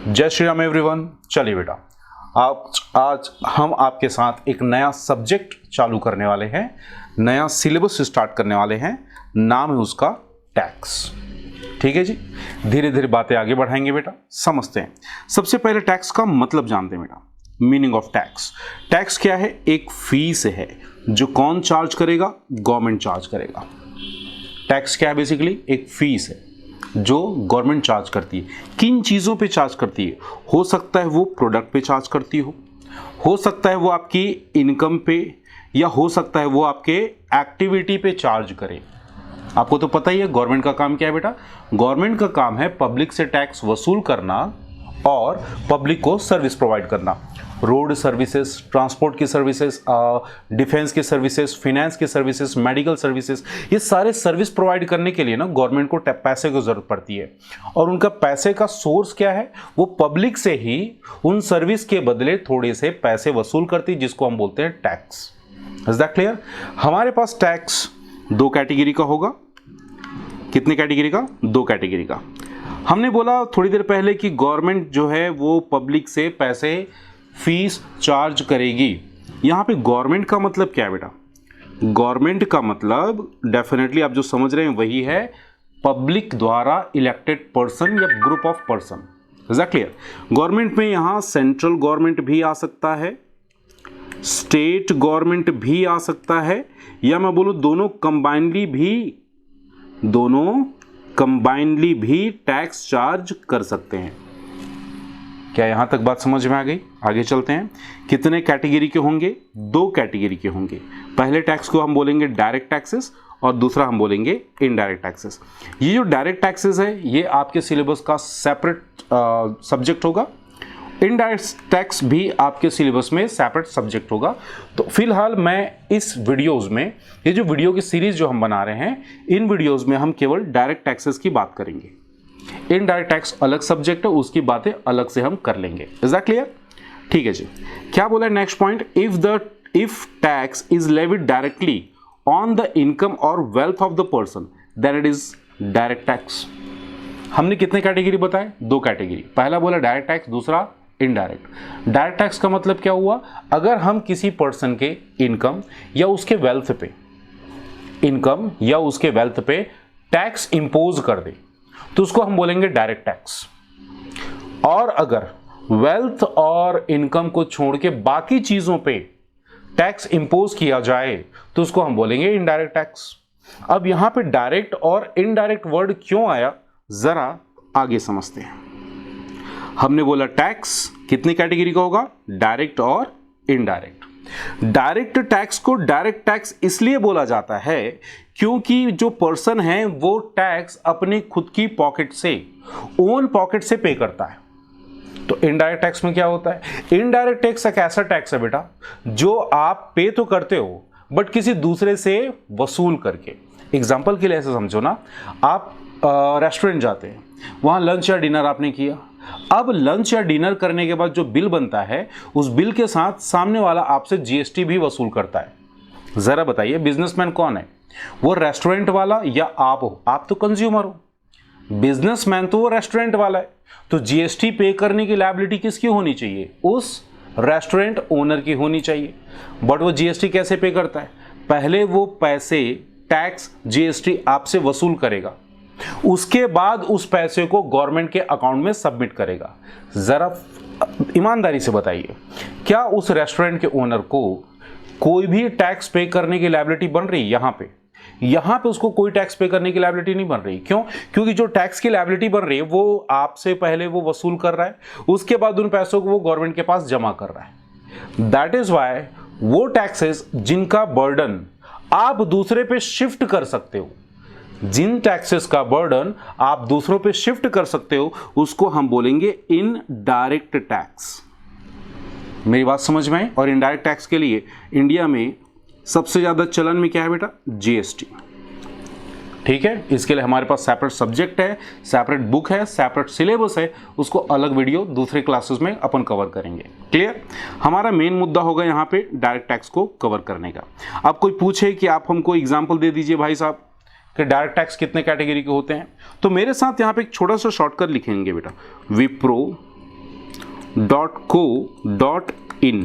जय श्री राम एवरीवन। चलिए बेटा, आज हम आपके साथ एक नया सब्जेक्ट चालू करने वाले हैं, नया सिलेबस स्टार्ट करने वाले हैं। नाम है उसका टैक्स। ठीक है जी, धीरे धीरे बातें आगे बढ़ाएंगे बेटा, समझते हैं। सबसे पहले टैक्स का मतलब जानते हैं बेटा। Meaning of tax. टैक्स क्या है? एक फीस है जो कौन चार्ज करेगा? गवर्नमेंट चार्ज करेगा। टैक्स क्या है? बेसिकली एक फीस है जो गवर्नमेंट चार्ज करती है। किन चीज़ों पे चार्ज करती है? हो सकता है वो प्रोडक्ट पे चार्ज करती हो सकता है वो आपकी इनकम पे, या हो सकता है वो आपके एक्टिविटी पे चार्ज करे। आपको तो पता ही है गवर्नमेंट का काम क्या है बेटा। गवर्नमेंट का काम है पब्लिक से टैक्स वसूल करना और पब्लिक को सर्विस प्रोवाइड करना। रोड सर्विसेज, ट्रांसपोर्ट की सर्विसेज, डिफेंस की सर्विसेज, फाइनेंस की सर्विसेज, मेडिकल सर्विसेज, ये सारे सर्विस प्रोवाइड करने के लिए ना गवर्नमेंट को पैसे की जरूरत पड़ती है। और उनका पैसे का सोर्स क्या है? वो पब्लिक से ही उन सर्विस के बदले थोड़े से पैसे वसूल करती है, जिसको हम बोलते हैं टैक्स। Is that clear? हमारे पास टैक्स दो कैटेगरी का होगा। कितने कैटेगरी का? दो कैटेगरी का। हमने बोला थोड़ी देर पहले कि गवर्नमेंट जो है वो पब्लिक से पैसे फीस चार्ज करेगी। यहां पे गवर्नमेंट का मतलब क्या है बेटा? गवर्नमेंट का मतलब डेफिनेटली आप जो समझ रहे हैं वही है पब्लिक द्वारा इलेक्टेड पर्सन या group of person. Is that clear? Government में यहां सेंट्रल गवर्नमेंट भी आ सकता है, स्टेट गवर्नमेंट भी आ सकता है, या मैं बोलूं दोनों कंबाइनली भी टैक्स चार्ज कर सकते हैं। क्या यहां तक बात समझ में आ गई? आगे चलते हैं। कितने कैटेगरी के होंगे? दो कैटेगरी के होंगे। पहले टैक्स को हम बोलेंगे डायरेक्ट टैक्सेस और दूसरा हम बोलेंगे इनडायरेक्ट टैक्सेस। ये जो डायरेक्ट टैक्सेस है ये आपके सिलेबस का सेपरेट सब्जेक्ट होगा। इनडायरेक्ट टैक्स भी आपके सिलेबस में सेपरेट सब्जेक्ट होगा। तो फिलहाल मैं इस वीडियोस में, ये जो वीडियो की सीरीज जो हम बना रहे हैं, इन वीडियोस में हम केवल डायरेक्ट टैक्सेस की बात करेंगे। इनडायरेक्ट टैक्स अलग सब्जेक्ट है, उसकी बातें अलग से हम कर लेंगे। Is that clear? ठीक है जी। क्या बोला है next point? If tax is levied directly on the income और wealth of the person then it is direct tax. हमने कितने कैटेगरी बताए? दो कैटेगरी। पहला बोला डायरेक्ट टैक्स, दूसरा इनडायरेक्ट। डायरेक्ट टैक्स का मतलब क्या हुआ? अगर हम किसी पर्सन के इनकम या उसके वेल्थ पे टैक्स इंपोज कर दे तो उसको हम बोलेंगे डायरेक्ट टैक्स। और अगर वेल्थ और इनकम को छोड़ के बाकी चीजों पे टैक्स इंपोज किया जाए तो उसको हम बोलेंगे इनडायरेक्ट टैक्स। अब यहां पे डायरेक्ट और इनडायरेक्ट वर्ड क्यों आया, जरा आगे समझते हैं। हमने बोला टैक्स कितनी कैटेगरी का होगा? डायरेक्ट और इनडायरेक्ट। डायरेक्ट टैक्स को डायरेक्ट टैक्स इसलिए बोला जाता है क्योंकि जो पर्सन है वो टैक्स अपनी खुद की पॉकेट से, ओन पॉकेट से पे करता है। तो इनडायरेक्ट टैक्स में क्या होता है? इनडायरेक्ट टैक्स एक ऐसा टैक्स है बेटा जो आप पे तो करते हो बट किसी दूसरे से वसूल करके। एग्जाम्पल के लिए ऐसे समझो ना, आप रेस्टोरेंट जाते हैं, वहां लंच या डिनर आपने किया। अब लंच या डिनर करने के बाद जो बिल बनता है उस बिल के साथ सामने वाला आपसे जीएसटी भी वसूल करता है। जरा बताइए बिजनेसमैन कौन है? वो रेस्टोरेंट वाला या आप हो? आप तो कंज्यूमर हो। बिजनेसमैन तो वो रेस्टोरेंट वाला है। तो जीएसटी पे करने की लायबिलिटी किसकी होनी चाहिए? उस रेस्टोरेंट ओनर की होनी चाहिए। बट वो जीएसटी कैसे पे करता है? पहले वो पैसे टैक्स जीएसटी आपसे वसूल करेगा, उसके बाद उस पैसे को गवर्नमेंट के अकाउंट में सबमिट करेगा। जरा ईमानदारी से बताइए, क्या उस रेस्टोरेंट के ओनर को कोई भी टैक्स पे करने की लायबिलिटी बन रही है? यहां पे उसको कोई टैक्स पे करने की लायबिलिटी नहीं बन रही। क्यों? क्योंकि जो टैक्स की लायबिलिटी बन रही है वो आपसे पहले वो वसूल कर रहा है, उसके बाद उन पैसों को वो गवर्नमेंट के पास जमा कर रहा है। दैट इज वाई वो टैक्सेस जिनका बर्डन आप दूसरे पे शिफ्ट कर सकते हो, जिन टैक्सेस का बर्डन आप दूसरों पे शिफ्ट कर सकते हो, उसको हम बोलेंगे इनडायरेक्ट टैक्स। मेरी बात समझ में आई? और इनडायरेक्ट टैक्स के लिए इंडिया में सबसे ज्यादा चलन में क्या है बेटा? जीएसटी। ठीक है, इसके लिए हमारे पास सेपरेट सब्जेक्ट है, सेपरेट बुक है, सेपरेट सिलेबस है। उसको अलग वीडियो दूसरे क्लासेस में अपन कवर करेंगे। क्लियर? हमारा मेन मुद्दा होगा यहाँ पे डायरेक्ट टैक्स को कवर करने का। अब कोई पूछे कि आप हमको एग्जाम्पल दे दीजिए भाई साहब कि डायरेक्ट टैक्स कितने कैटेगरी के होते हैं, तो मेरे साथ यहाँ पे एक छोटा सा शॉर्टकट लिखेंगे बेटा। विप्रो, wipro.co.in।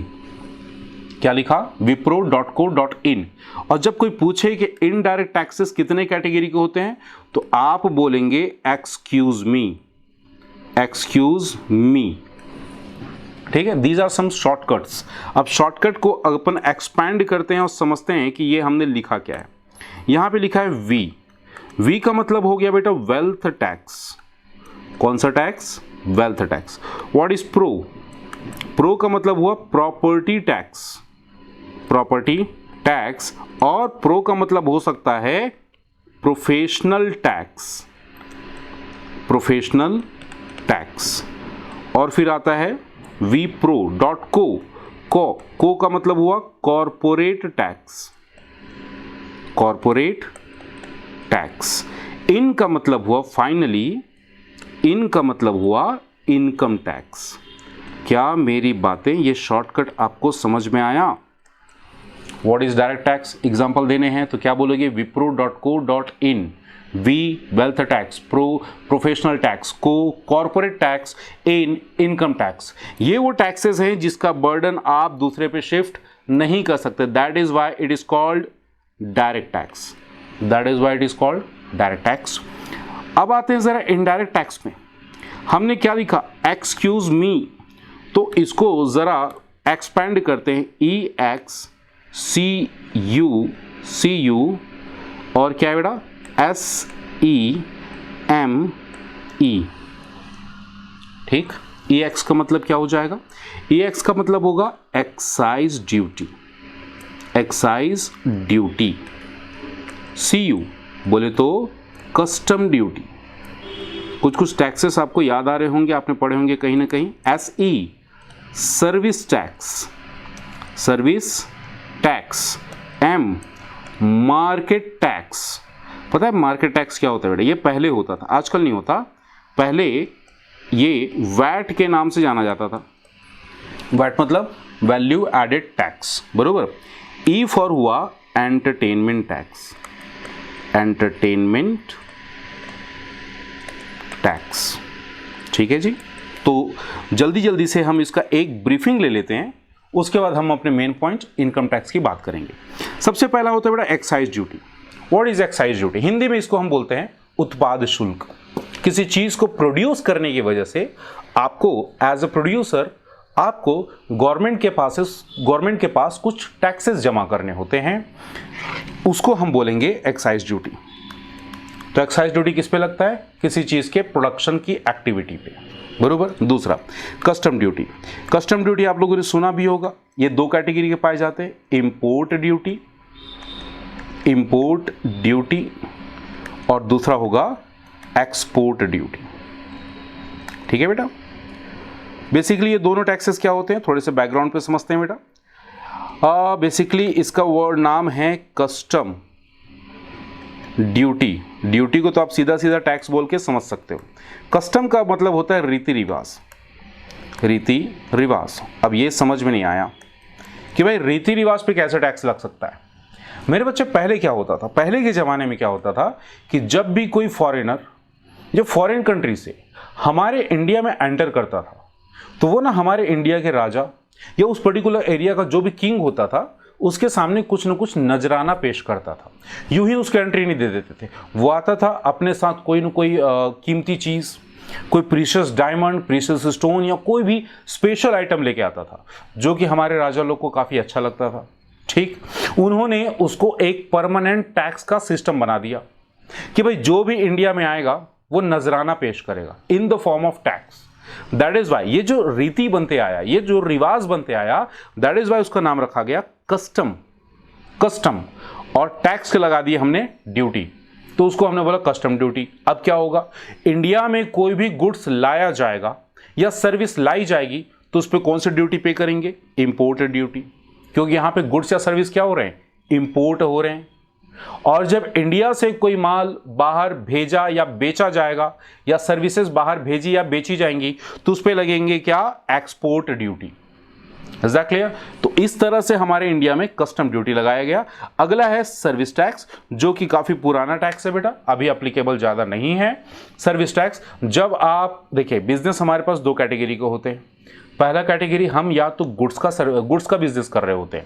क्या लिखा? wipro.co.in। और जब कोई पूछे कि इनडायरेक्ट टैक्सेस कितने कैटेगरी के होते हैं तो आप बोलेंगे एक्सक्यूज मी। ठीक है, दीज आर सम शॉर्टकट्स। अब शॉर्टकट को अपन एक्सपैंड करते हैं और समझते हैं कि ये हमने लिखा क्या है। यहां पे लिखा है वी का मतलब हो गया बेटा वेल्थ टैक्स। कौन सा tax? Wealth tax. What is pro का मतलब हुआ प्रॉपर्टी टैक्स। और प्रो का मतलब हो सकता है प्रोफेशनल टैक्स। और फिर आता है wipro.co का मतलब हुआ कॉर्पोरेट टैक्स। इन का मतलब हुआ फाइनली इनकम टैक्स। क्या मेरी बातें, ये शॉर्टकट आपको समझ में आया? What is direct tax? Example देने हैं तो क्या बोलोगे? wipro.co.in। We wealth tax, professional tax, corporate tax, income tax. ये वो टैक्सेस हैं जिसका बर्डन आप दूसरे पे शिफ्ट नहीं कर सकते। That is why it is called direct tax. अब आते हैं जरा इनडायरेक्ट टैक्स में। हमने क्या लिखा? Excuse me. तो इसको जरा एक्सपैंड करते हैं। EXCU और क्या है बेटा? SEME। ठीक, EX का मतलब क्या हो जाएगा? EX का मतलब होगा एक्साइज ड्यूटी। CU बोले तो कस्टम ड्यूटी। कुछ टैक्सेस आपको याद आ रहे होंगे, आपने पढ़े होंगे कहीं ना कहीं। SE service tax. M market tax. पता है मार्केट टैक्स क्या होता है बेटा? ये पहले होता था, आजकल नहीं होता। पहले ये वैट के नाम से जाना जाता था। वैट मतलब वैल्यू एडेड टैक्स, बरोबर। E फॉर हुआ एंटरटेनमेंट टैक्स। ठीक है जी। तो जल्दी से हम इसका एक ब्रीफिंग ले लेते हैं, उसके बाद हम अपने मेन पॉइंट इनकम टैक्स की बात करेंगे। सबसे पहला होता है बेटा excise duty. What is excise duty? Hindi में इसको हम बोलते हैं उत्पाद शुल्क। किसी चीज को प्रोड्यूस करने की वजह से आपको एज अ प्रोड्यूसर आपको गवर्नमेंट के पास कुछ टैक्सेस जमा करने होते हैं, उसको हम बोलेंगे एक्साइज ड्यूटी। तो एक्साइज ड्यूटी किस पे लगता है? किसी चीज के प्रोडक्शन की एक्टिविटी पे, बरोबर। दूसरा कस्टम ड्यूटी। कस्टम ड्यूटी आप लोगों ने सुना भी होगा। ये दो कैटेगरी के पाए जाते हैं, इंपोर्ट ड्यूटी और दूसरा होगा एक्सपोर्ट ड्यूटी। ठीक है बेटा। बेसिकली ये दोनों टैक्सेस क्या होते हैं, थोड़े से बैकग्राउंड पे समझते हैं बेटा। बेसिकली इसका वर्ड नाम है कस्टम ड्यूटी को तो आप सीधा टैक्स बोल के समझ सकते हो। कस्टम का मतलब होता है रीति रिवाज। अब ये समझ में नहीं आया कि भाई रीति रिवाज पे कैसे टैक्स लग सकता है। मेरे बच्चे पहले क्या होता था, पहले के ज़माने में क्या होता था कि जब भी कोई फॉरेनर जो फॉरेन कंट्री से हमारे इंडिया में एंटर करता था तो वो ना हमारे इंडिया के राजा या उस पर्टिकुलर एरिया का जो भी किंग होता था उसके सामने कुछ न कुछ नजराना पेश करता था। यूं ही उसके एंट्री नहीं दे देते थे। वो आता था अपने साथ कोई न कोई कीमती चीज़, कोई प्रीशियस डायमंड, प्रीशियस स्टोन या कोई भी स्पेशल आइटम लेके आता था जो कि हमारे राजा लोग को काफ़ी अच्छा लगता था। ठीक, उन्होंने उसको एक परमानेंट टैक्स का सिस्टम बना दिया कि भाई जो भी इंडिया में आएगा वो नजराना पेश करेगा in the form of tax. That is why ये जो रीति बनते आया, ये जो रिवाज बनते आया, दैट इज वाई उसका नाम रखा गया कस्टम। और टैक्स के लगा दिए हमने ड्यूटी, तो उसको हमने बोला कस्टम ड्यूटी। अब क्या होगा, इंडिया में कोई भी गुड्स लाया जाएगा या सर्विस लाई जाएगी तो उस पर कौन सी ड्यूटी पे करेंगे? इंपोर्ट ड्यूटी, क्योंकि यहां पे गुड्स या सर्विस क्या हो रहे हैं? इंपोर्ट हो रहे हैं। और जब इंडिया से कोई माल बाहर भेजा या बेचा जाएगा या सर्विसेज बाहर भेजी या बेची जाएंगी तो उस पर लगेंगे क्या? Export duty. Is that clear? तो इस तरह से हमारे इंडिया में कस्टम ड्यूटी लगाया गया। अगला है सर्विस टैक्स, जो कि काफी पुराना टैक्स है बेटा, अभी एप्लीकेबल ज्यादा नहीं है। सर्विस टैक्स, जब आप देखिए बिजनेस हमारे पास दो कैटेगरी के होते हैं। पहला कैटेगरी, हम या तो गुड्स का बिजनेस कर रहे होते हैं,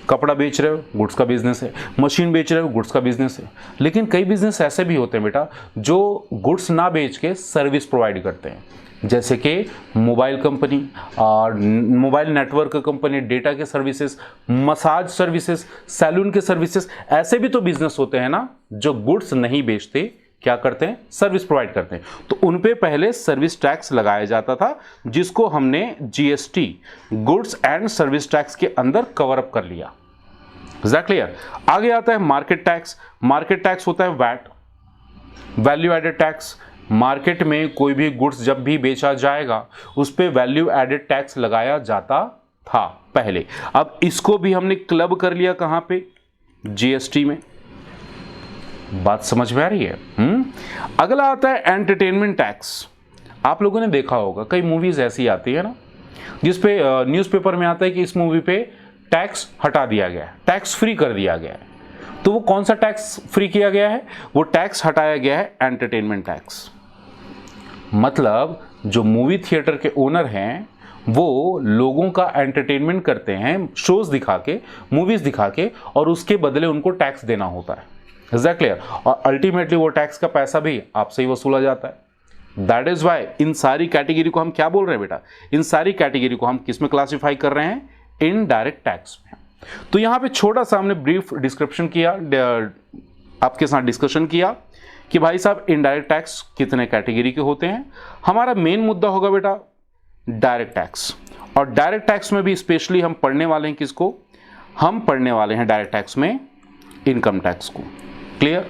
कपड़ा बेच रहे हो गुड्स का बिजनेस है, मशीन बेच रहे हो गुड्स का बिजनेस है। लेकिन कई बिजनेस ऐसे भी होते हैं बेटा जो गुड्स ना बेच के सर्विस प्रोवाइड करते हैं, जैसे कि मोबाइल कंपनी और मोबाइल नेटवर्क कंपनी, डेटा के सर्विसेज, मसाज सर्विसेज, सैलून के सर्विसेज। ऐसे भी तो बिजनेस होते हैं ना जो गुड्स नहीं बेचते, क्या करते हैं, सर्विस प्रोवाइड करते हैं। तो उन पे पहले सर्विस टैक्स लगाया जाता था, जिसको हमने GST, goods and service tax के अंदर कवर अप कर लिया। Is that clear? आगे आता है मार्केट टैक्स। मार्केट टैक्स होता है VAT, value added tax. Market में कोई भी गुड्स जब भी बेचा जाएगा उस पे वैल्यू एडेड टैक्स लगाया जाता था पहले। अब इसको भी हमने क्लब कर लिया कहां पे, जीएसटी में। बात समझ में आ रही है? अगला आता है एंटरटेनमेंट टैक्स। आप लोगों ने देखा होगा कई मूवीज ऐसी आती है ना जिसपे न्यूज़पेपर में आता है कि इस मूवी पे टैक्स हटा दिया गया है, टैक्स फ्री कर दिया गया है। तो वो कौन सा टैक्स फ्री किया गया है? वो टैक्स हटाया गया है एंटरटेनमेंट टैक्स। मतलब जो मूवी थिएटर के ओनर हैं वो लोगों का एंटरटेनमेंट करते हैं, शोज दिखा के, मूवीज दिखा के, और उसके बदले उनको टैक्स देना होता है। Is that clear? और अल्टीमेटली वो टैक्स का पैसा भी आपसे ही वसूला जाता है। दैट इज वाई इन सारी कैटेगरी को हम क्या बोल रहे हैं बेटा, इन सारी कैटेगरी को हम किस में क्लासिफाई कर रहे हैं, इनडायरेक्ट टैक्स में। तो यहां पे छोटा सा हमने ब्रीफ डिस्क्रिप्शन किया, आपके साथ डिस्कशन किया कि भाई साहब इनडायरेक्ट टैक्स कितने कैटेगरी के होते हैं। हमारा मेन मुद्दा होगा बेटा डायरेक्ट टैक्स, और डायरेक्ट टैक्स में भी स्पेशली हम पढ़ने वाले हैं किसको, हम पढ़ने वाले हैं डायरेक्ट टैक्स में इनकम टैक्स को। Clear?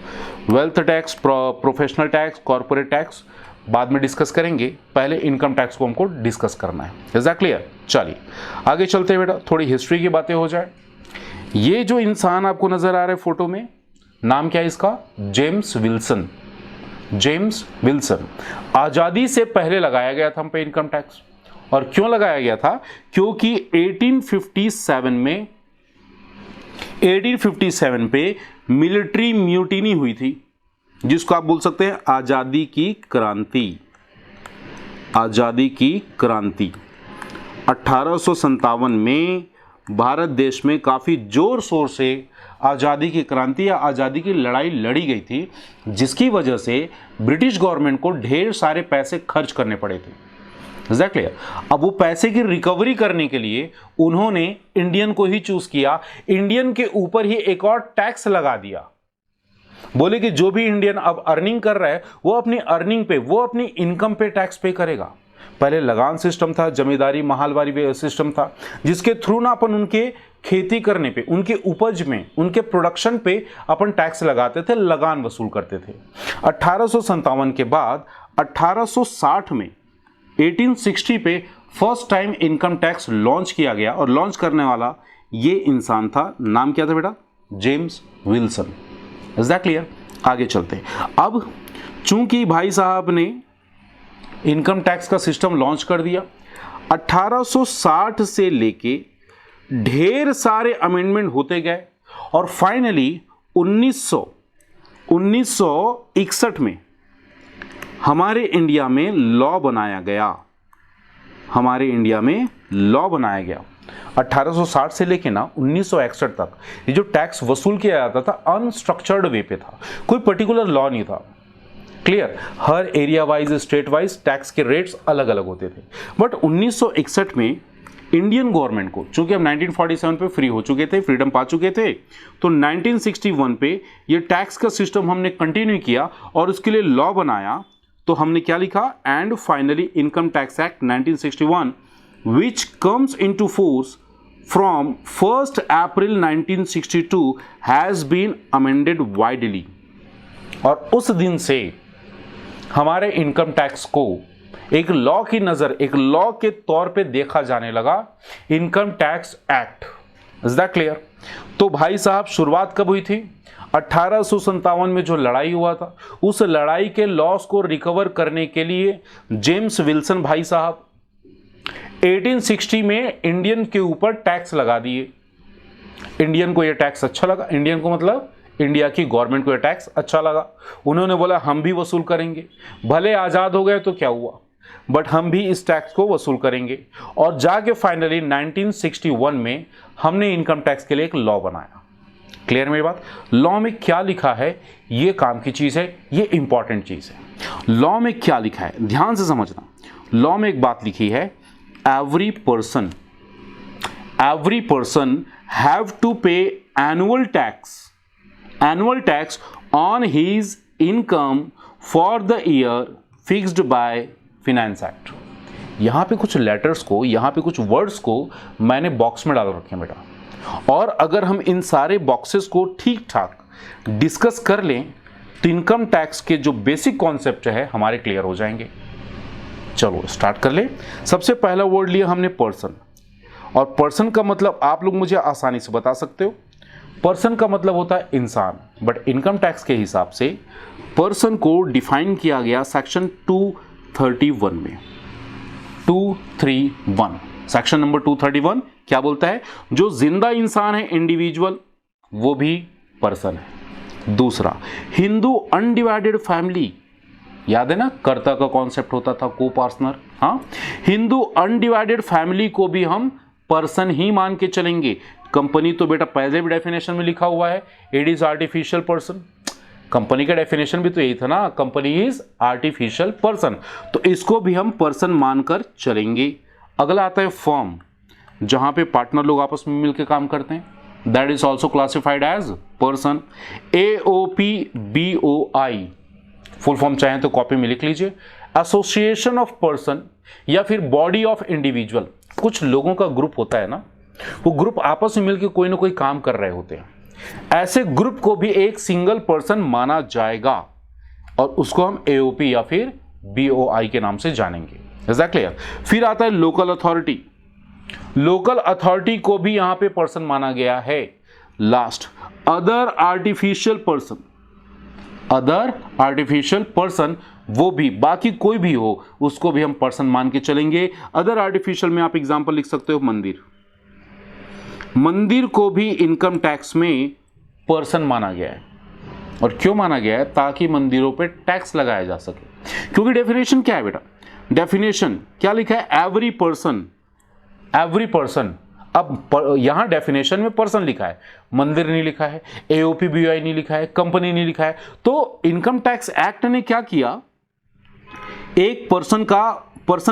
Wealth tax, professional tax, corporate tax बाद में डिस्कस करेंगे, पहले इनकम टैक्स को हमको डिस्कस करना है। Is that clear? चलिए आगे चलते हैं बेटा, थोड़ी हिस्ट्री की बातें हो जाए। ये जो इंसान आपको नजर आ रहा है फोटो में, नाम क्या है इसका, जेम्स विल्सन। James Wilson. आजादी से पहले लगाया गया था हम पे इनकम टैक्स। और क्यों लगाया गया था? क्योंकि 1857 पे मिलिट्री म्यूटिनी हुई थी, जिसको आप बोल सकते हैं आजादी की क्रांति। आजादी की क्रांति 1857 में भारत देश में काफी जोर शोर से आजादी की क्रांति या आजादी की लड़ाई लड़ी गई थी, जिसकी वजह से ब्रिटिश गवर्नमेंट को ढेर सारे पैसे खर्च करने पड़े थे। एग्जैक्टली। अब वो पैसे की रिकवरी करने के लिए उन्होंने इंडियन को ही चूज किया, इंडियन के ऊपर ही एक और टैक्स लगा दिया। बोले कि जो भी इंडियन अब अर्निंग कर रहा है वो अपनी अर्निंग पे, वो अपनी इनकम पे टैक्स पे करेगा। पहले लगान सिस्टम था, जमींदारी महालवारी सिस्टम था, जिसके थ्रू ना अपन उनके खेती करने पे, उनके उपज में, उनके प्रोडक्शन पे अपन टैक्स लगाते थे, लगान वसूल करते थे। 1857 के बाद 1860 में 1860 पे first time income tax launch किया गया, और लॉन्च करने वाला ये इंसान था। नाम क्या था बेटा? James Wilson. Is that clear? आगे चलते हैं। अब चूंकि भाई साहब ने इनकम टैक्स का सिस्टम लॉन्च कर दिया, 1860 से लेके ढेर सारे अमेंडमेंट होते गए, और फाइनली 1961 में हमारे इंडिया में लॉ बनाया गया। हमारे इंडिया में लॉ बनाया गया 1860 से लेके ना 1961 तक। ये जो टैक्स वसूल किया जाता था अनस्ट्रक्चर्ड वे पे था, कोई पर्टिकुलर लॉ नहीं था। क्लियर? हर area wise, state wise tax के रेट्स अलग अलग होते थे। बट 1961 में इंडियन गवर्नमेंट को, चूंकि हम 1947 पे फ्री हो चुके थे, फ्रीडम पा चुके थे, तो 1961 पे ये टैक्स का सिस्टम हमने कंटिन्यू किया और उसके लिए लॉ बनाया। तो हमने क्या लिखा? And finally income tax act 1961 which comes into force from 1st April 1962 has been amended widely। और उस दिन से हमारे इनकम टैक्स को एक लॉ की नजर, एक लॉ के तौर पे देखा जाने लगा, income tax act. Is that clear? तो भाई साहब शुरुआत कब हुई थी? 1857 में जो लड़ाई हुआ था, उस लड़ाई के लॉस को रिकवर करने के लिए जेम्स विल्सन भाई साहब 1860 में इंडियन के ऊपर टैक्स लगा दिए। इंडियन को ये टैक्स अच्छा लगा, इंडियन को मतलब इंडिया की गवर्नमेंट को ये टैक्स अच्छा लगा। उन्होंने बोला हम भी वसूल करेंगे, भले आज़ाद हो गए तो क्या हुआ, बट हम भी इस टैक्स को वसूल करेंगे। और जाके फाइनली 1961 में हमने इनकम टैक्स के लिए एक लॉ बनाया। क्लियर मेरी बात? लॉ में क्या लिखा है ये काम की चीज़ है, ये इंपॉर्टेंट चीज़ है। लॉ में क्या लिखा है ध्यान से समझना। लॉ में एक बात लिखी है, एवरी पर्सन हैव टू पे annual tax on his income for the year fixed by finance act. यहां पे कुछ लेटर्स को, यहां पे कुछ वर्ड्स को मैंने बॉक्स में डाल रखे हैं बेटा, और अगर हम इन सारे बॉक्सेस को ठीक ठाक डिस्कस कर लें तो इनकम टैक्स के जो बेसिक कॉन्सेप्ट है हमारे क्लियर हो जाएंगे। चलो स्टार्ट कर ले। सबसे पहला वर्ड लिया हमने पर्सन, और पर्सन का मतलब आप लोग मुझे आसानी से बता सकते हो। पर्सन का मतलब होता है इंसान, बट इनकम टैक्स के हिसाब से पर्सन को डिफाइन किया गया सेक्शन 231 में। 231 सेक्शन नंबर 231 क्या बोलता है? जो जिंदा इंसान है इंडिविजुअल, वो भी पर्सन है। दूसरा, हिंदू अनडिवाइडेड फैमिली, याद है ना कर्ता का कॉन्सेप्ट होता था, को पार्टनर। हाँ, हिंदू अनडिवाइडेड फैमिली को भी हम पर्सन ही मान के चलेंगे। कंपनी तो बेटा पहले भी डेफिनेशन में लिखा हुआ है, it is artificial person. Company का डेफिनेशन भी तो यही था ना, कंपनी इज आर्टिफिशियल पर्सन, तो इसको भी हम पर्सन मानकर चलेंगे। अगला आता है फर्म, जहां पे पार्टनर लोग आपस में मिलकर काम करते हैं, that is also classified as person. AOPBOI full form चाहें तो कॉपी में लिख लीजिए, एसोसिएशन ऑफ पर्सन या फिर बॉडी ऑफ इंडिविजुअल। कुछ लोगों का ग्रुप होता है ना, वो ग्रुप आपस में मिलकर कोई ना कोई काम कर रहे होते हैं, ऐसे ग्रुप को भी एक सिंगल पर्सन माना जाएगा और उसको हम AOP या फिर BOI के नाम से जानेंगे। Is that clear? फिर आता है लोकल अथॉरिटी। लोकल अथॉरिटी को भी यहां पे पर्सन माना गया है। लास्ट, अदर आर्टिफिशियल पर्सन, वो भी बाकी कोई भी हो उसको भी हम पर्सन मान के चलेंगे। अदर आर्टिफिशियल में आप एग्जांपल लिख सकते हो, मंदिर को भी इनकम टैक्स में पर्सन माना गया है। और क्यों माना गया है? ताकि मंदिरों पे टैक्स लगाया जा सके। क्योंकि डेफिनेशन क्या है बेटा? डेफिनेशन क्या लिखा है? Every person. अब यहां डेफिनेशन में पर्सन लिखा है, मंदिर नहीं लिखा है, AOPBOI नहीं लिखा है, कंपनी नहीं लिखा है। तो इनकम टैक्स एक्ट ने क्या किया, एक पर्सन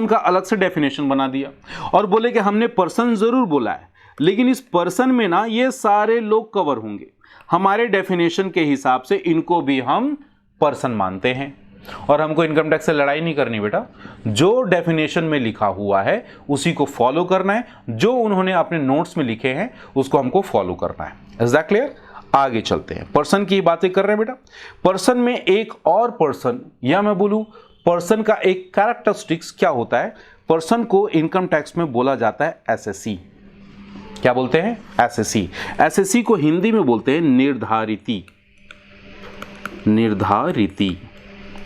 का अलग से डेफिनेशन बना दिया और बोले कि हमने पर्सन जरूर बोला है, लेकिन इस पर्सन में ना ये सारे लोग कवर होंगे। हमारे डेफिनेशन के हिसाब से इनको भी हम पर्सन मानते हैं और हमको इनकम टैक्स से लड़ाई नहीं करनी बेटा। जो डेफिनेशन में लिखा हुआ है उसी को फॉलो करना है, जो उन्होंने अपने नोट्स में लिखे हैं उसको हमको फॉलो करना है। Is that clear? आगे चलते हैं। पर्सन की बातें कर रहे हैं बेटा। पर्सन में एक और पर्सन, या मैं बोलूं पर्सन का एक कैरेक्टरिस्टिक्स क्या होता है? पर्सन को इनकम टैक्स में बोला जाता है SSC। क्या बोलते हैं? SSC को हिंदी में बोलते हैं निर्धारिती।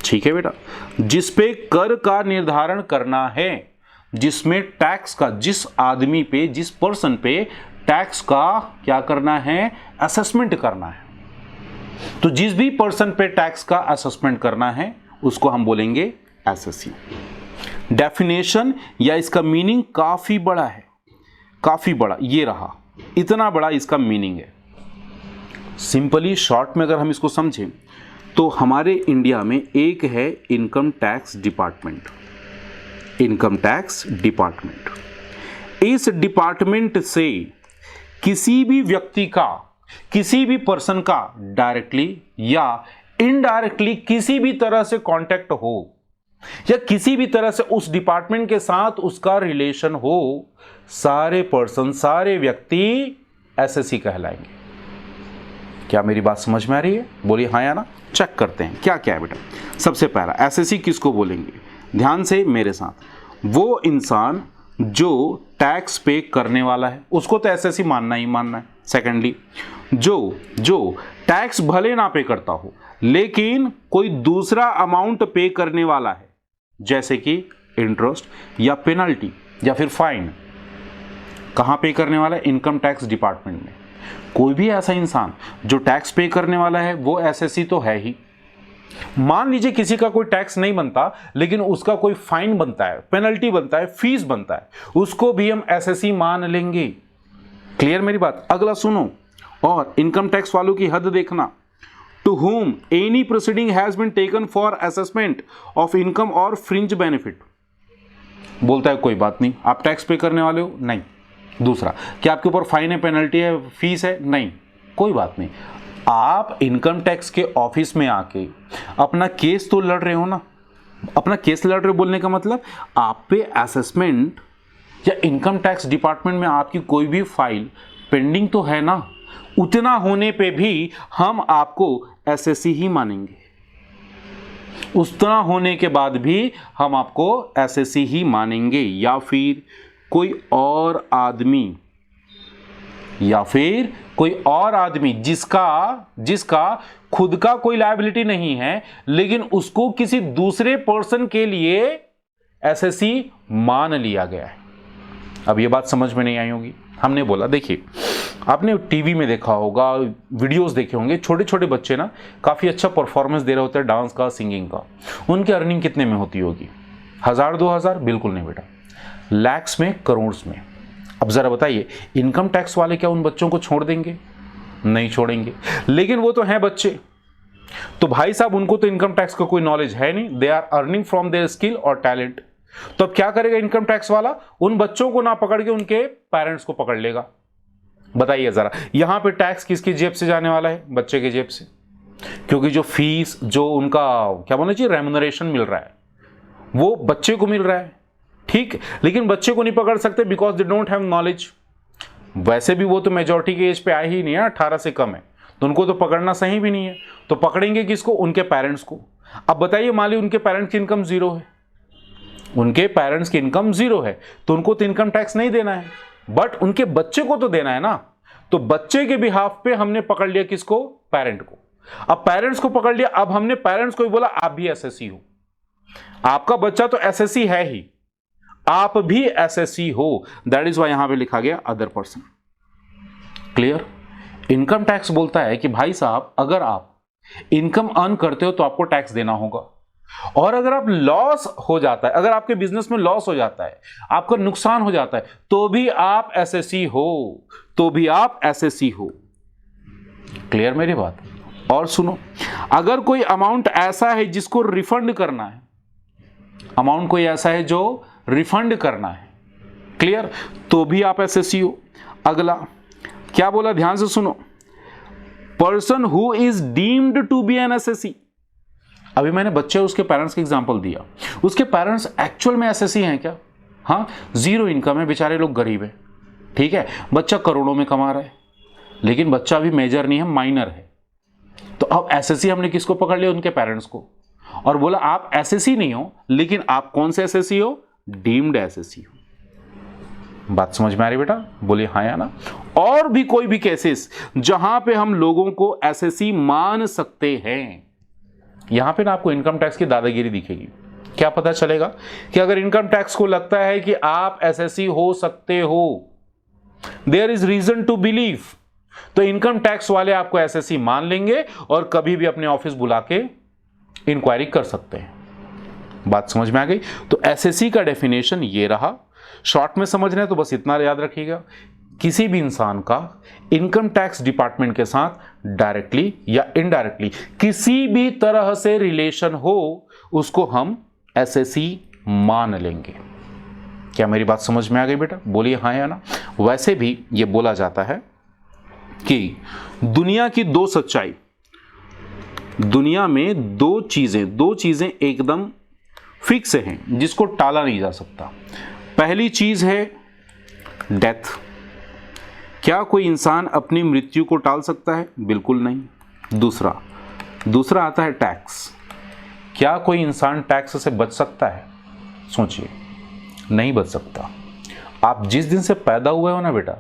ठीक है बेटा, जिसपे कर का निर्धारण करना है, जिसमें टैक्स का, जिस आदमी पे, जिस पर्सन पे टैक्स का क्या करना है? असेसमेंट करना है। तो जिस भी पर्सन पे टैक्स का असेसमेंट करना है उसको हम बोलेंगे SSC। डेफिनेशन या इसका मीनिंग काफी बड़ा है, काफी बड़ा, ये रहा, इतना बड़ा इसका मीनिंग है। सिंपली शॉर्ट में अगर हम इसको समझें तो हमारे इंडिया में एक है इनकम टैक्स डिपार्टमेंट। इस डिपार्टमेंट से किसी भी व्यक्ति का, किसी भी पर्सन का डायरेक्टली या इनडायरेक्टली किसी भी तरह से कांटेक्ट हो या किसी भी तरह से उस डिपार्टमेंट के साथ उसका रिलेशन हो, सारे पर्सन, सारे व्यक्ति SSC कहलाएंगे। क्या मेरी बात समझ में आ रही है? बोलिए हाँ या ना। चेक करते हैं क्या क्या है बेटा। सबसे पहला SSC किसको बोलेंगे? ध्यान से मेरे साथ। वो इंसान जो टैक्स पे करने वाला है उसको तो SSC मानना ही मानना है। सेकेंडली, जो टैक्स भले ना पे करता हो लेकिन कोई दूसरा अमाउंट पे करने वाला है, जैसे कि इंटरेस्ट या पेनल्टी, या फिर फाइन कहां पे करने वाला है? इनकम टैक्स डिपार्टमेंट में। कोई भी ऐसा इंसान जो टैक्स पे करने वाला है वो एसएससी तो है ही। मान लीजिए किसी का कोई टैक्स नहीं बनता लेकिन उसका कोई फाइन बनता है, पेनल्टी बनता है, फीस बनता है, उसको भी हम एसएससी मान लेंगे। क्लियर मेरी बात? अगला सुनो, और इनकम टैक्स वालों की हद देखना। To whom any proceeding has been taken for assessment of income or fringe benefit। बोलता है कोई बात नहीं, आप टैक्स पे करने वाले हो? नहीं। दूसरा, क्या आपके ऊपर फाइन है, पेनल्टी है, फीस है? नहीं, कोई बात नहीं। आप इनकम टैक्स के ऑफिस में आके अपना केस तो लड़ रहे हो ना। अपना केस लड़ रहे हो बोलने का मतलब आप पे असेसमेंट या इनकम टैक्स डिपार्टमेंट में आपकी कोई भी फाइल पेंडिंग तो है ना। उतना होने पे भी हम आपको एसएससी ही मानेंगे। उतना होने के बाद भी हम आपको एसएससी ही मानेंगे, या फिर कोई और आदमी, या फिर कोई और आदमी जिसका खुद का कोई लायबिलिटी नहीं है लेकिन उसको किसी दूसरे पर्सन के लिए एसएससी मान लिया गया है। अब ये बात समझ में नहीं आई होगी। हमने बोला, देखिए आपने टीवी में देखा होगा, वीडियोस देखे होंगे, छोटे छोटे बच्चे ना काफ़ी अच्छा परफॉर्मेंस दे रहे होते हैं डांस का, सिंगिंग का। उनकी अर्निंग कितने में होती होगी? 1000 2000? बिल्कुल नहीं बेटा, लैक्स में, करोड़ में। अब ज़रा बताइए, इनकम टैक्स वाले क्या उन बच्चों को छोड़ देंगे? नहीं छोड़ेंगे। लेकिन वो तो हैं बच्चे, तो भाई साहब उनको तो इनकम टैक्स का कोई नॉलेज है नहीं, they are earning from there skill और टैलेंट। तो अब क्या करेगा इनकम टैक्स वाला? उन बच्चों को ना पकड़ के उनके पेरेंट्स को पकड़ लेगा। बताइए जरा, यहां पे टैक्स किसकी जेब से जाने वाला है? बच्चे के जेब से, क्योंकि जो फीस, जो उनका क्या बोलना चाहिए, रेम्यूनरेशन मिल रहा है, वो बच्चे को मिल रहा है। ठीक, लेकिन बच्चे को नहीं पकड़ सकते because they don't have knowledge. वैसे भी वो तो मेजॉरिटी के एज पे आए ही नहीं है, 18 से कम है, तो उनको तो पकड़ना सही भी नहीं है। तो पकड़ेंगे किसको? उनके पेरेंट्स को। अब बताइए, मान ली उनके पेरेंट्स की इनकम जीरो है, उनके पेरेंट्स की इनकम जीरो है, तो उनको तो इनकम टैक्स नहीं देना है, बट उनके बच्चे को तो देना है ना। तो बच्चे के बिहाफ पे हमने पकड़ लिया किसको? पेरेंट को। अब पेरेंट्स को पकड़ लिया, अब हमने पेरेंट्स को ही बोला आप भी एसएससी हो। आपका बच्चा तो एसएससी है ही, आप भी एसएससी हो। दैट इज वाई यहां पे लिखा गया other person. Clear? Income tax बोलता है कि भाई साहब, अगर आप इनकम अर्न करते हो तो आपको टैक्स देना होगा, और अगर आप लॉस हो जाता है, अगर आपके बिजनेस में लॉस हो जाता है, आपका नुकसान हो जाता है, तो भी आप एसएससी हो, तो भी आप एसएससी हो। क्लियर मेरी बात? और सुनो, अगर कोई अमाउंट ऐसा है जिसको रिफंड करना है, अमाउंट कोई ऐसा है जो रिफंड करना है, क्लियर, तो भी आप एसएससी हो। अगला क्या बोला, ध्यान से सुनो, person who is deemed to be an SSC. अभी मैंने बच्चे उसके पेरेंट्स का एग्जांपल दिया, उसके पेरेंट्स एक्चुअल में एसएससी हैं क्या? हाँ, जीरो इनकम है, बेचारे लोग गरीब है, ठीक है, बच्चा करोड़ों में कमा रहा है, लेकिन बच्चा अभी मेजर नहीं है, माइनर है। तो अब एसएससी हमने किसको पकड़ लिया? उनके पेरेंट्स को, और बोला आप एसएससी नहीं हो, लेकिन आप कौन से एसएससी हो? डीम्ड एसएससी हो। बात समझ में आ रही बेटा? बोलिए हाँ या ना। और भी कोई भी केसेस जहां पे हम लोगों को एसएससी मान सकते हैं, यहां पे ना आपको इनकम टैक्स की दादागिरी दिखेगी। क्या पता चलेगा कि अगर इनकम टैक्स को लगता है कि आप एसएससी हो सकते हो, there is reason to believe, तो इनकम टैक्स वाले आपको एसएससी मान लेंगे और कभी भी अपने ऑफिस बुला के इंक्वायरी कर सकते हैं। बात समझ में आ गई? तो एसएससी का डेफिनेशन ये रहा। शॉर्ट में समझना है तो बस इतना याद रखिएगा, किसी भी इंसान का इनकम टैक्स डिपार्टमेंट के साथ डायरेक्टली या इनडायरेक्टली किसी भी तरह से रिलेशन हो, उसको हम एसएससी मान लेंगे। क्या मेरी बात समझ में आ गई बेटा? बोलिए हाँ या ना। वैसे भी ये बोला जाता है कि दुनिया की दो सच्चाई, दुनिया में दो चीजें एकदम फिक्स हैं जिसको टाला नहीं जा सकता। पहली चीज है डेथ। क्या कोई इंसान अपनी मृत्यु को टाल सकता है? बिल्कुल नहीं। दूसरा आता है टैक्स। क्या कोई इंसान टैक्स से बच सकता है? सोचिए, नहीं बच सकता। आप जिस दिन से पैदा हुए हो ना बेटा,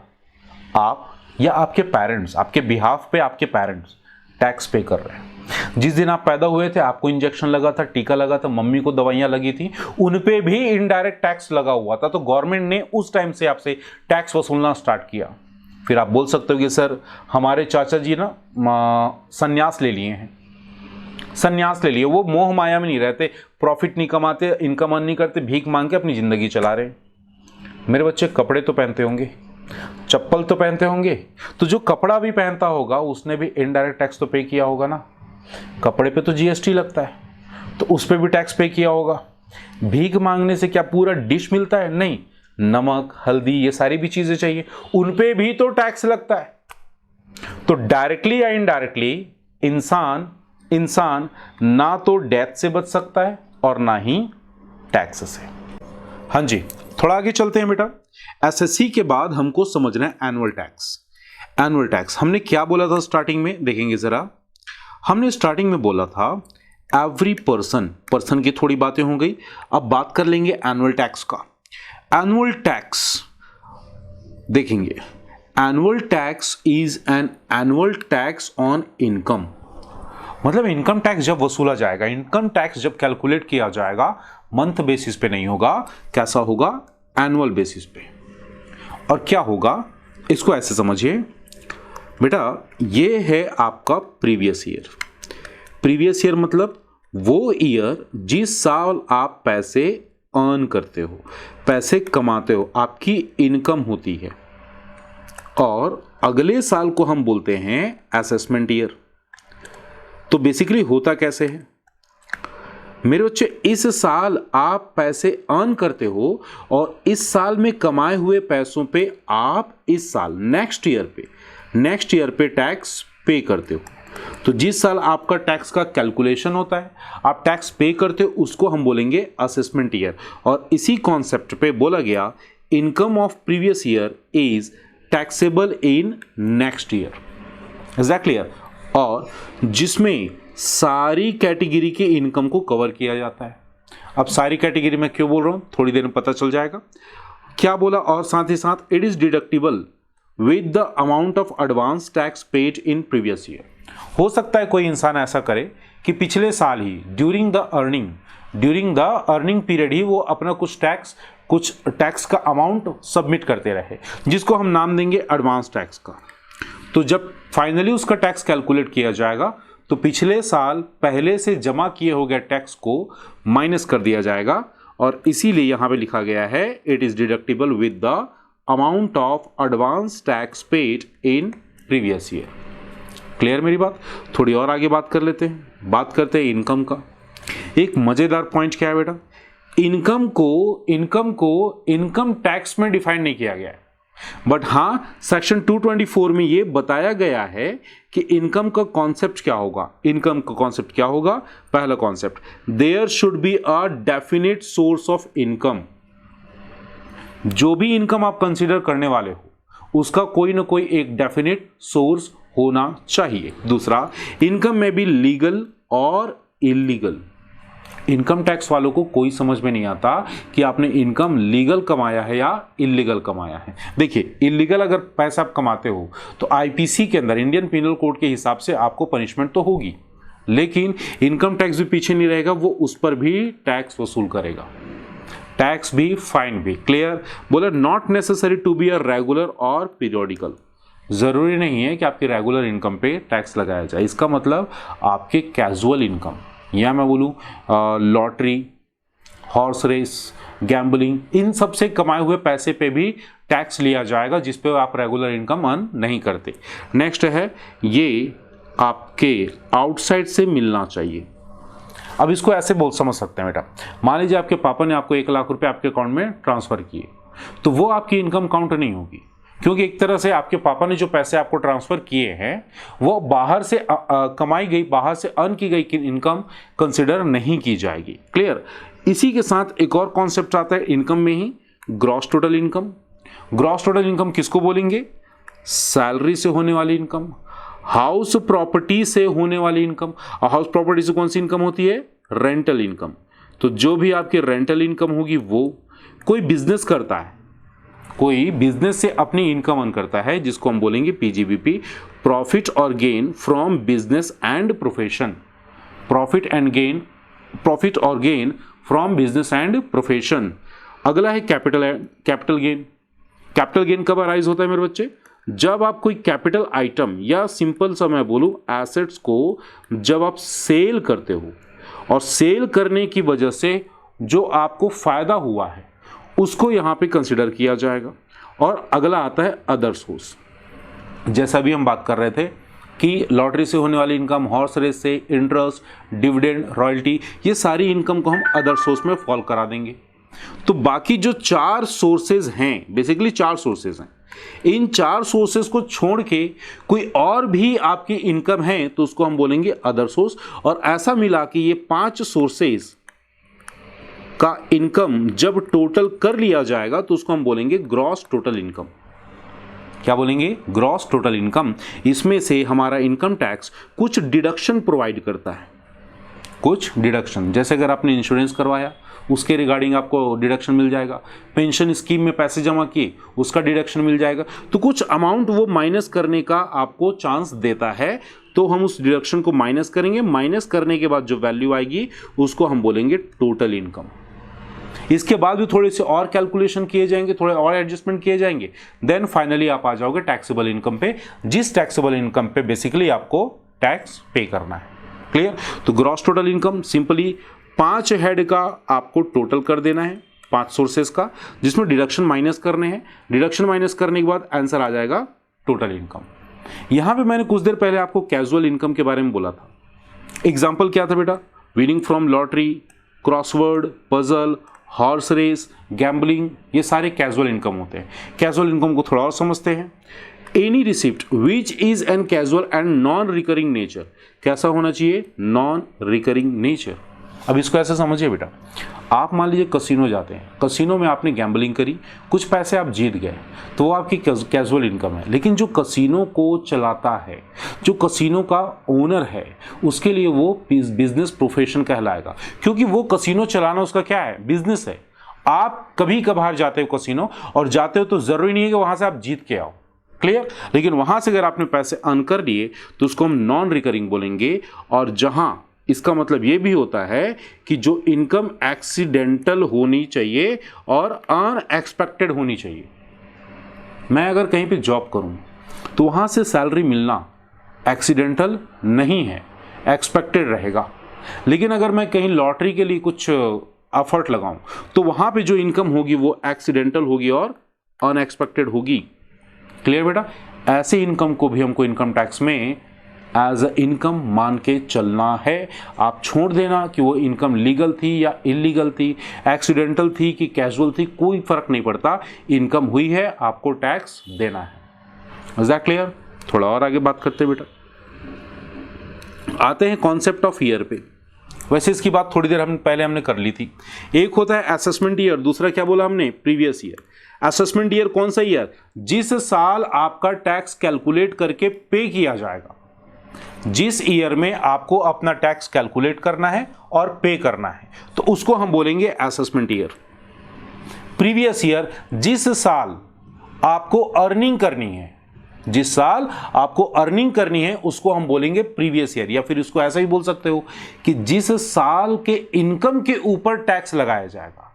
आप या आपके पेरेंट्स, आपके बिहाफ पे आपके पेरेंट्स टैक्स पे कर रहे हैं। जिस दिन आप पैदा हुए थे आपको इंजेक्शन लगा था, टीका लगा था, मम्मी को दवाइयां लगी थी, उन पे भी इनडायरेक्ट टैक्स लगा हुआ था। तो गवर्नमेंट ने उस टाइम से आपसे टैक्स वसूलना स्टार्ट किया। फिर आप बोल सकते हो कि सर हमारे चाचा जी ना संन्यास ले लिए हैं, संन्यास ले लिए, वो मोह माया में नहीं रहते, प्रॉफिट नहीं कमाते, इनकम अर्न नहीं करते, भीख मांग के अपनी जिंदगी चला रहे। मेरे बच्चे कपड़े तो पहनते होंगे, चप्पल तो पहनते होंगे, तो जो कपड़ा भी पहनता होगा उसने भी इनडायरेक्ट टैक्स तो पे किया होगा ना। कपड़े पे तो जीएसटी लगता है, तो उस पे भी टैक्स पे किया होगा। भीख मांगने से क्या पूरा डिश मिलता है? नहीं, नमक, हल्दी, ये सारी भी चीजें चाहिए, उन पे भी तो टैक्स लगता है। तो डायरेक्टली या इनडायरेक्टली इंसान ना तो डेथ से बच सकता है और ना ही टैक्स से। हाँ जी, थोड़ा आगे चलते हैं बेटा। एसएससी के बाद हमको समझना है एनुअल टैक्स। एनुअल टैक्स हमने क्या बोला था स्टार्टिंग में, देखेंगे जरा। हमने स्टार्टिंग में बोला था एवरी पर्सन की थोड़ी बातें हो गई। अब बात कर लेंगे एनुअल टैक्स का। एनुअल टैक्स देखेंगे, annual tax is an annual tax on income. मतलब इनकम टैक्स जब वसूला जाएगा, इनकम टैक्स जब कैलकुलेट किया जाएगा, मंथ बेसिस पे नहीं होगा, कैसा होगा? एनुअल बेसिस पे। और क्या होगा, इसको ऐसे समझिए बेटा, ये है आपका प्रीवियस ईयर। प्रीवियस ईयर मतलब वो ईयर जिस साल आप पैसे अर्न करते हो, पैसे कमाते हो, आपकी इनकम होती है। और अगले साल को हम बोलते हैं असेसमेंट ईयर। तो बेसिकली होता कैसे है मेरे बच्चे, इस साल आप पैसे अर्न करते हो और इस साल में कमाए हुए पैसों पे आप इस साल नेक्स्ट ईयर पे टैक्स पे करते हो। तो जिस साल आपका टैक्स का कैलकुलेशन होता है, आप टैक्स पे करते हो, उसको हम बोलेंगे असेसमेंट ईयर। और इसी कॉन्सेप्ट पे बोला गया income of previous year is taxable in next year. Exactly clear. और जिसमें सारी कैटेगरी के इनकम को कवर किया जाता है। अब सारी कैटेगरी में क्यों बोल रहा हूं, थोड़ी देर में पता चल जाएगा क्या बोला। और साथ ही साथ it is deductible with the amount of advance tax paid in previous year. हो सकता है कोई इंसान ऐसा करे कि पिछले साल ही ड्यूरिंग द अर्निंग पीरियड ही वो अपना कुछ टैक्स का अमाउंट सबमिट करते रहे, जिसको हम नाम देंगे एडवांस टैक्स का। तो जब फाइनली उसका टैक्स कैलकुलेट किया जाएगा तो पिछले साल पहले से जमा किए हो गए टैक्स को माइनस कर दिया जाएगा। और इसीलिए यहां पे लिखा गया है it is deductible with the amount of advance tax paid in previous year. Clear मेरी बात? थोड़ी और आगे बात कर लेते हैं, बात करते हैं इनकम का। एक मजेदार पॉइंट क्या है बेटा, इनकम को इनकम टैक्स में डिफाइन नहीं किया गया है, बट हां सेक्शन 224 में यह बताया गया है कि इनकम का कॉन्सेप्ट क्या होगा। पहला concept, there should be a definite source of income. जो भी इनकम आप कंसीडर करने वाले हो उसका कोई ना कोई एक डेफिनेट सोर्स होना चाहिए। दूसरा, इनकम में भी लीगल और इलीगल। इनकम टैक्स वालों को कोई समझ में नहीं आता कि आपने इनकम लीगल कमाया है या इलीगल कमाया है। देखिए, इलीगल अगर पैसा आप कमाते हो तो आईपीसी के अंदर, इंडियन पिनल कोड के हिसाब से आपको पनिशमेंट तो होगी, लेकिन इनकम टैक्स भी पीछे नहीं रहेगा, वो उस पर भी टैक्स वसूल करेगा, टैक्स भी, फाइन भी। क्लियर? बोले not necessary to be a regular और पीरियोडिकल। जरूरी नहीं है कि आपकी रेगुलर इनकम पे टैक्स लगाया जाए। इसका मतलब आपके कैजुअल इनकम, या मैं बोलूं लॉटरी, हॉर्स रेस, गैम्बलिंग, इन सब से कमाए हुए पैसे पे भी टैक्स लिया जाएगा जिस पे आप रेगुलर इनकम अर्न नहीं करते। नेक्स्ट है, ये आपके आउटसाइड से मिलना चाहिए। अब इसको ऐसे बोल समझ सकते हैं बेटा, मान लीजिए आपके पापा ने आपको 1 लाख रुपए आपके अकाउंट में ट्रांसफर किए, तो वो आपकी इनकम काउंट नहीं होगी, क्योंकि एक तरह से आपके पापा ने जो पैसे आपको ट्रांसफर किए हैं वो बाहर से कमाई गई, बाहर से अर्न की गई इनकम कंसिडर नहीं की जाएगी। क्लियर? इसी के साथ एक और कॉन्सेप्ट आता है इनकम में ही, gross total income. Gross total income किसको बोलेंगे? सैलरी से होने वाली इनकम, हाउस प्रॉपर्टी से होने वाली इनकम। हाउस प्रॉपर्टी से कौन सी इनकम होती है? Rental income. तो जो भी आपकी रेंटल इनकम होगी, वो कोई बिजनेस करता है, कोई बिजनेस से अपनी इनकम अर्न करता है, जिसको हम बोलेंगे पीजीबीपी, प्रॉफिट और gain from business and profession, profit और gain from business and profession. अगला है कैपिटल गेन। कैपिटल गेन कब अराइज होता है मेरे बच्चे? जब आप कोई कैपिटल आइटम या सिंपल सा मैं बोलूं एसेट्स को जब आप सेल करते हो और सेल करने की वजह से जो आपको फायदा हुआ है उसको यहां पे कंसिडर किया जाएगा। और अगला आता है अदर सोर्स। जैसा भी हम बात कर रहे थे कि लॉटरी से होने वाली इनकम, हॉर्स रेस से, इंटरेस्ट, डिविडेंड, रॉयल्टी, ये सारी इनकम को हम अदर सोर्स में फॉल करा देंगे। तो बाकी जो 4 सोर्सेज हैं, बेसिकली 4 सोर्सेज हैं, इन 4 सोर्सेज को छोड़ के कोई और भी आपकी इनकम है तो उसको हम बोलेंगे अदर सोर्स। और ऐसा मिला कि ये 5 सोर्सेज का इनकम जब टोटल कर लिया जाएगा तो उसको हम बोलेंगे ग्रॉस टोटल इनकम। क्या बोलेंगे? Gross total income. इसमें से हमारा इनकम टैक्स कुछ डिडक्शन प्रोवाइड करता है, कुछ डिडक्शन। जैसे अगर आपने इंश्योरेंस करवाया उसके रिगार्डिंग आपको डिडक्शन मिल जाएगा, पेंशन स्कीम में पैसे जमा किए उसका डिडक्शन मिल जाएगा। तो कुछ अमाउंट वो माइनस करने का आपको चांस देता है, तो हम उस डिडक्शन को माइनस करेंगे। माइनस करने के बाद जो वैल्यू आएगी उसको हम बोलेंगे टोटल इनकम। इसके बाद भी थोड़े से और कैलकुलेशन किए जाएंगे, थोड़े और एडजस्टमेंट किए जाएंगे, देन फाइनली आप आ जाओगे टैक्सेबल इनकम पे, जिस टैक्सेबल इनकम पे बेसिकली आपको टैक्स पे करना है। क्लियर? तो gross total income simply 5 head का आपको टोटल कर देना है, 5 सोर्सेस का, जिसमें डिडक्शन माइनस करने हैं। डिडक्शन माइनस करने के बाद आंसर आ जाएगा टोटल इनकम। यहां पे मैंने कुछ देर पहले आपको कैजुअल इनकम के बारे में बोला था। एग्जाम्पल क्या था बेटा? Winning from lottery, crossword, puzzle, horse race, gambling, ये सारे कैजुअल इनकम होते हैं। कैजुअल इनकम को थोड़ा और समझते हैं। Any receipt which is an casual and non recurring nature. कैसा होना चाहिए? Non recurring nature. अब इसको ऐसे समझिए बेटा, आप मान लीजिए कसिनो जाते हैं, कसिनो में आपने गैम्बलिंग करी, कुछ पैसे आप जीत गए, तो वो आपकी कैजुअल इनकम है। लेकिन जो कसिनो को चलाता है, जो कसिनो का ओनर है, उसके लिए वो बिजनेस प्रोफेशन कहलाएगा, क्योंकि वो कसिनो चलाना उसका क्या है? बिजनेस है। आप कभी कभार जाते हो कसिनो, और जाते हो तो जरूरी नहीं है कि वहां से आप जीत के आओ। क्लियर? लेकिन वहां से अगर आपने पैसे अर्न कर लिए तो उसको हम नॉन रिकरिंग बोलेंगे। और जहां इसका मतलब ये भी होता है कि जो इनकम एक्सीडेंटल होनी चाहिए और अनएक्सपेक्टेड होनी चाहिए। मैं अगर कहीं पे जॉब करूं तो वहां से सैलरी मिलना एक्सीडेंटल नहीं है, एक्सपेक्टेड रहेगा। लेकिन अगर मैं कहीं लॉटरी के लिए कुछ एफर्ट लगाऊं तो वहां पे जो इनकम होगी वो एक्सीडेंटल होगी और अनएक्सपेक्टेड होगी। क्लियर बेटा? ऐसे इनकम को भी हमको इनकम टैक्स में एज अ इनकम मान के चलना है। आप छोड़ देना कि वो इनकम लीगल थी या इलीगल थी, एक्सीडेंटल थी कि कैजुअल थी, कोई फर्क नहीं पड़ता। इनकम हुई है, आपको टैक्स देना है। Is that clear? थोड़ा और आगे बात करते हैं बेटा। आते हैं कॉन्सेप्ट ऑफ ईयर पे। वैसे इसकी बात थोड़ी देर पहले हमने कर ली थी। एक होता है असेसमेंट ईयर, दूसरा क्या बोला हमने? Previous year. असेसमेंट ईयर कौन सा ईयर? जिस साल आपका टैक्स कैलकुलेट करके पे किया जाएगा, जिस ईयर में आपको अपना टैक्स कैलकुलेट करना है और पे करना है, तो उसको हम बोलेंगे असेसमेंट ईयर। प्रीवियस ईयर, जिस साल आपको अर्निंग करनी है, जिस साल आपको अर्निंग करनी है उसको हम बोलेंगे प्रीवियस ईयर। या फिर इसको ऐसा ही बोल सकते हो कि जिस साल के इनकम के ऊपर टैक्स लगाया जाएगा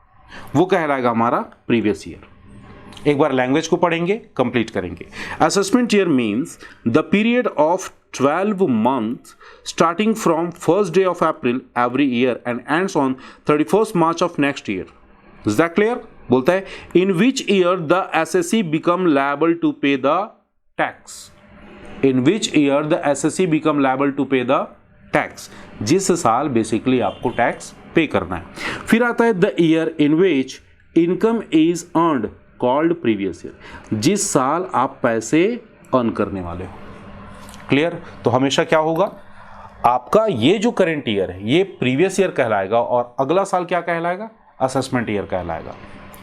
वो कहलाएगा हमारा प्रीवियस ईयर। एक बार लैंग्वेज को पढ़ेंगे, कंप्लीट करेंगे। Assessment year means the period of 12 months starting from 1st day of April every year and ends on 31st March of next year. Is that clear? बोलता है in which year the assessee become liable to pay the tax. In which year the assessee become liable to pay the tax. जिस साल basically आपको tax पे करना है। फिर आता है the year in which income is earned called previous year. जिस साल आप पैसे अर्न करने वाले हो। क्लियर? तो हमेशा क्या होगा? आपका ये जो करंट ईयर है ये प्रीवियस ईयर कहलाएगा और अगला साल क्या कहलाएगा? असेसमेंट ईयर कहलाएगा।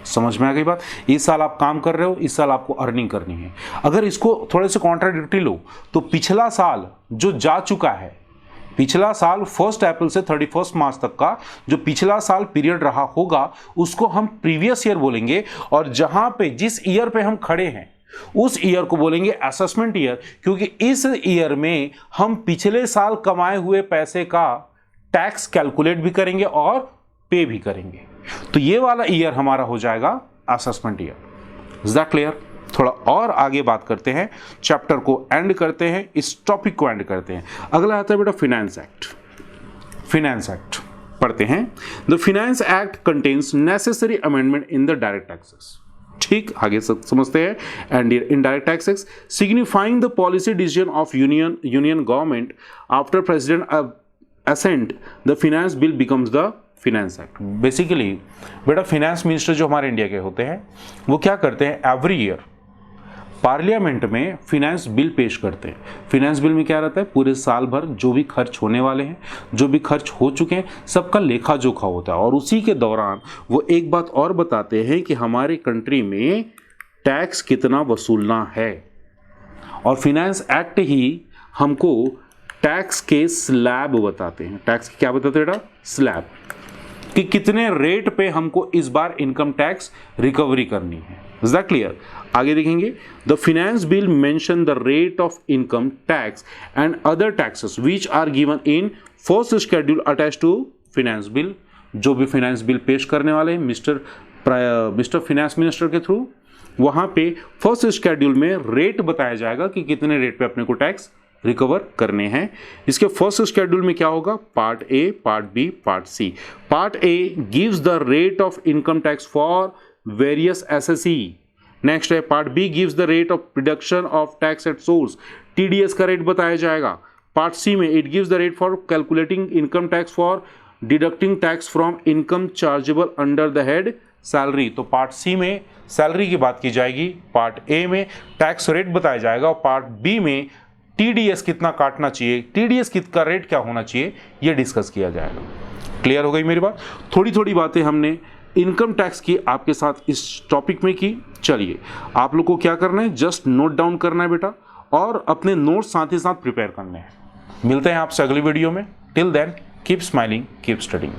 समझ में आ गई बात? इस साल आप काम कर रहे हो, इस साल आपको अर्निंग करनी है। अगर इसको थोड़े से कॉन्ट्राडिक्टरी लो तो पिछला साल जो जा चुका है, पिछला साल 1 अप्रैल से 31 मार्च तक का जो पिछला साल पीरियड रहा होगा उसको हम प्रीवियस ईयर बोलेंगे। और जहां पे जिस ईयर पे हम खड़े हैं उस ईयर को बोलेंगे असेसमेंट ईयर, क्योंकि इस ईयर में हम पिछले साल कमाए हुए पैसे का टैक्स कैलकुलेट भी करेंगे और पे भी करेंगे। तो ये वाला ईयर हमारा हो जाएगा assessment year. Is that clear? थोड़ा और आगे बात करते हैं, चैप्टर को एंड करते हैं, इस टॉपिक को एंड करते हैं। अगला आता है बेटा फाइनेंस एक्ट। फाइनेंस एक्ट पढ़ते हैं। The finance act contains necessary amendment in the direct taxes. ठीक, आगे समझते हैं। And indirect taxes signifying the policy decision of union government after president assent the finance bill becomes the finance act. Basically बेटा finance minister जो हमारे India के होते हैं वो क्या करते हैं, एवरी ईयर पार्लियामेंट में फाइनेंस बिल पेश करते हैं। फाइनेंस बिल में क्या रहता है, पूरे साल भर जो भी खर्च होने वाले हैं, जो भी खर्च हो चुके हैं, सबका लेखा जोखा होता है। और उसी के दौरान वो एक बात और बताते हैं कि हमारे कंट्री में टैक्स कितना वसूलना है। और फाइनेंस एक्ट ही हमको टैक्स के स्लैब बताते हैं। टैक्स क्या बताते हैं बेटा, स्लैब, कि कितने रेट पे हमको इस बार इनकम टैक्स रिकवरी करनी है। Is that clear? आगे देखेंगे, the finance bill mention the rate of income tax and other taxes which are given in first schedule attach to finance bill. जो भी फाइनेंस बिल पेश करने वाले हैं मिस्टर फाइनेंस मिनिस्टर के थ्रू, वहां पे फर्स्ट शेड्यूल में रेट बताया जाएगा कि कितने रेट पे अपने को टैक्स रिकवर करने हैं। इसके फर्स्ट शेड्यूल में क्या होगा, part A, part B, part C. Part A gives the rate of income tax for various assessees. Next है part B gives the rate of deduction of tax at source, TDS का rate बताया जाएगा। Part C में it gives the rate for calculating income tax for deducting tax from income chargeable under the head salary. तो part C में salary की बात की जाएगी, पार्ट ए में टैक्स रेट बताया जाएगा और पार्ट बी में टीडीएस कितना काटना चाहिए, टीडीएस का रेट क्या होना चाहिए, ये डिस्कस किया जाएगा। क्लियर हो गई मेरी बात? थोड़ी थोड़ी बातें हमने इनकम टैक्स की आपके साथ इस टॉपिक में की। चलिए आप लोग को क्या करना है, जस्ट नोट डाउन करना है बेटा, और अपने नोट्स साथ ही साथ प्रिपेयर करने हैं। मिलते हैं आपसे अगली वीडियो में। Till then keep smiling, keep studying.